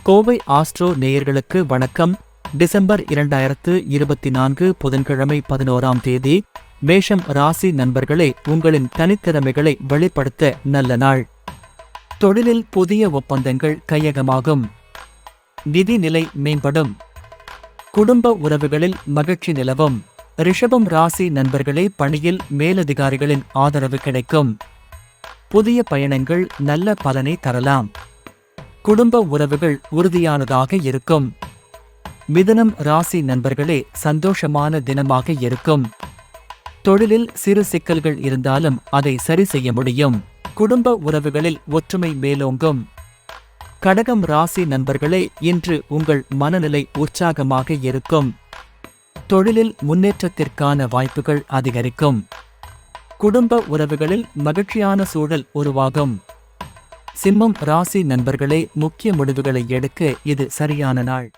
Kovai astro நேயர்களுக்கு வணக்கம். December 2024 புதன்கிழமை 11ஆம் தேதி. மேஷம் ராசி நண்பர்களே, உங்களின் தனித்திறமைகளை வெளிப்படுத்த நல்ல நாள். தொழிலில் புதிய ஒப்பந்தங்கள் கையகமாகும். நிதி நிலை மேம்படும். குடும்ப உறவுகளில் மகிழ்ச்சி நிலவும். ரிஷபம் ராசி நண்பர்களே, பணியில் மேலதிகாரிகளின் ஆதரவு கிடைக்கும். புதிய பயணங்கள் நல்ல பலனை தரலாம். குடும்ப உறவுகள் உறுதியானதாக இருக்கும். மிதுனம் ராசி நண்பர்களே, சந்தோஷமான தினமாக இருக்கும். தொழிலில் சிறு சிக்கல்கள் இருந்தாலும் அதை சரி செய்ய முடியும். குடும்ப உறவுகளில் ஒற்றுமை மேலோங்கும். கடகம் ராசி நண்பர்களே, இன்று உங்கள் மனநிலை உற்சாகமாக இருக்கும். தொழிலில் முன்னேற்றத்திற்கான வாய்ப்புகள் அதிகரிக்கும். குடும்ப உறவுகளில் மகிழ்ச்சியான சூழல் உருவாகும். சிம்மம் ராசி நண்பர்களே, முக்கிய முடிவுகளை எடுக்க இது சரியான நாள்.